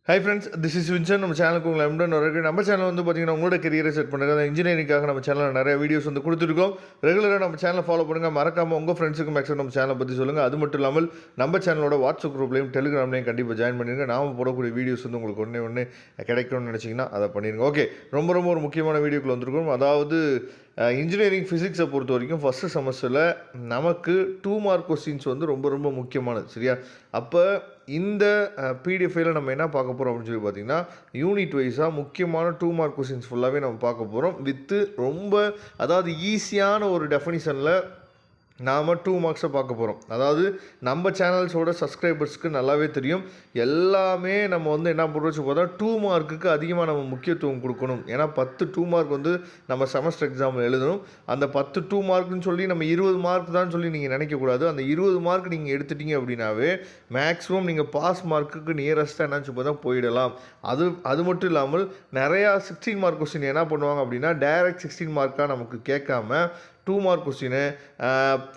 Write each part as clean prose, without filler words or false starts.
High friends, this is Vinson. நம்ம சேனலுக்கு உங்களை எம்டன் வரக்கு. நம்ம சேனல் வந்து பார்த்தீங்கன்னா உங்களோட கெரியரை செட் பண்ணுறது இன்ஜினியரிங்காக நம்ம சேனலில் நிறைய வீடியோஸ் வந்து கொடுத்துருக்கோம். ரெகுலராக நம்ம சேனலை ஃபாலோ பண்ணுங்கள். மறக்காமல் உங்கள் ஃப்ரெண்ட்ஸுக்கு மேக்ஸிமம் நம்ம சேனலை பற்றி சொல்லுங்கள். அது மட்டும் இல்லாமல் நம்ம சேனலோட வாட்ஸ்அப் குரூப்லையும் டெலிகிராம்லையும் கண்டிப்பாக ஜாயின் பண்ணிடுங்க. நாம் போடக்கூடிய வீடியோஸ் வந்து உங்களுக்கு ஒன்று கிடைக்கணும்னு நினச்சிங்கன்னா அதை பண்ணிடுங்க. ஓகே, ரொம்ப ஒரு முக்கியமான வீடியோக்குள்ள வந்திருக்கோம். அதாவது இன்ஜினியரிங் ஃபிசிக்ஸை பொறுத்த வரைக்கும் ஃபஸ்ட்டு செமஸ்டரில் நமக்கு 2 மார்க் கொஸ்டின்ஸ் வந்து ரொம்ப முக்கியமானது. சரியா? அப்போ இந்த பிடிஎஃப்ல நம்ம என்ன பார்க்க போகிறோம் அப்படின்னு சொல்லி பார்த்தீங்கன்னா, யூனிட் வைஸாக முக்கியமான 2 மார்க் கொஸ்டின்ஸ் ஃபுல்லாகவே நம்ம பார்க்க போகிறோம். வித்து அதாவது ஈஸியான ஒரு டெஃபினிஷனில் நாம் 2 மார்க்ஸை பார்க்க போகிறோம். அதாவது நம்ம சேனல்ஸோட சப்ஸ்கிரைபர்ஸ்க்கு நல்லாவே தெரியும், எல்லாமே நம்ம வந்து என்ன பண்ணுறோம் பார்த்தா 2 மார்க்குக்கு அதிகமாக நம்ம முக்கியத்துவம் கொடுக்கணும். ஏன்னா 10 2 மார்க் வந்து நம்ம செமஸ்டர் எக்ஸாமில் எழுதணும். அந்த 10 2 மார்க்குன்னு சொல்லி நம்ம 20 மார்க் தான் சொல்லி நீங்கள் நினைக்கக்கூடாது. அந்த 20 மார்க் நீங்கள் எடுத்துட்டீங்க அப்படின்னாவே மேக்ஸிமம் நீங்கள் பாஸ் மார்க்குக்கு நியரஸ்ட்டாக என்னாச்சு பார்த்தா போயிடலாம். அது மட்டும் இல்லாமல் நிறையா 16 மார்க் கொஸ்டின் என்ன பண்ணுவாங்க அப்படின்னா, டைரக்ட் 16 மார்க்காக நமக்கு கேட்காம 2 மார்க் கொஸ்டினு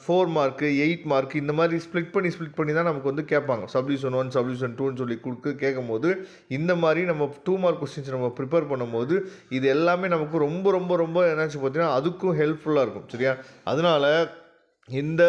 4 மார்க்கு 8 மார்க் இந்த மாதிரி ஸ்ப்ளிட் பண்ணி தான் நமக்கு வந்து கேட்பாங்க. சப்டிவிஷன் 1 சப்டிவிஷன் 2ன்னு சொல்லி கேட்கும்போது இந்த மாதிரி நம்ம 2 மார்க் கொஸ்டின்ஸ் நம்ம ப்ரிப்பேர் பண்ணும்போது இது எல்லாமே நமக்கு ரொம்ப என்னாச்சு பார்த்தீங்கன்னா அதுக்கும் ஹெல்ப்ஃபுல்லாக இருக்கும். சரியா? அதனால் இந்த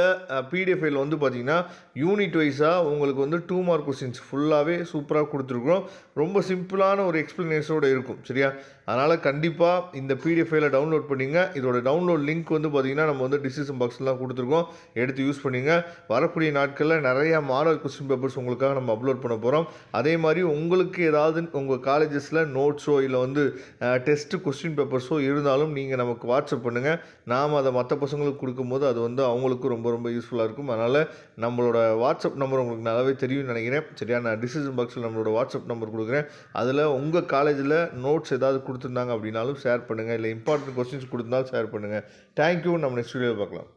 பிடிஎஃப் ஃபைல் வந்து பார்த்திங்கன்னா யூனிட் வைஸாக உங்களுக்கு வந்து 2 மார்க் கொஸ்டின்ஸ் ஃபுல்லாகவே சூப்பராக கொடுத்துருக்குறோம். ரொம்ப சிம்பிளான ஒரு எக்ஸ்ப்ளனேஷனோடு இருக்கும். சரியா? அதனால் கண்டிப்பாக இந்த பிடிஎஃப் ஃபைலை டவுன்லோட் பண்ணிங்க. இதோட டவுன்லோட் லிங்க் வந்து பார்த்திங்கன்னா நம்ம வந்து டிஸ்கிரிப்ஷன் பாக்ஸ்லாம் கொடுத்துருக்கோம். எடுத்து யூஸ் பண்ணிங்க. வரக்கூடிய நாட்களில் நிறையா மாடல் கொஸ்டின் பேப்பர்ஸ் உங்களுக்காக நம்ம அப்லோட் பண்ண போகிறோம். அதே மாதிரி உங்களுக்கு ஏதாவது உங்கள் காலேஜஸில் நோட்ஸோ இல்லை வந்து டெஸ்ட்டு கொஸ்டின் பேப்பர்ஸோ இருந்தாலும் நீங்கள் நமக்கு வாட்ஸ்அப் பண்ணுங்கள். நாம் அதை மற்ற பசங்களுக்கு கொடுக்கும்போது அது வந்து அவங்களுக்கு ரொம்ப யூஸ்ஃபுல்லாக இருக்கும். அதனால் நம்மளோட வாட்ஸ்அப் நம்பர் உங்களுக்கு நல்லாவே தெரியும்னு நினைக்கிறேன். சரியா? நான் டிஸ்கிரிப்ஷன் பாக்ஸில் நம்மளோட வாட்ஸ்அப் நம்பர் கொடுக்குறேன். அதில் உங்கள் காலேஜில் நோட்ஸ் ஏதாவது கொடுத்துருந்தாங்க அப்படின்னாலும் ஷேர் பண்ணுங்கள். இல்லை இம்பார்ட்டன்ட் கொஸ்டின்ஸ் கொடுத்துருந்தாலும் ஷேர் பண்ணுங்கள். தேங்க்யூ. நம்ம நெக்ஸ்ட் வீடியோவில் பார்க்கலாம்.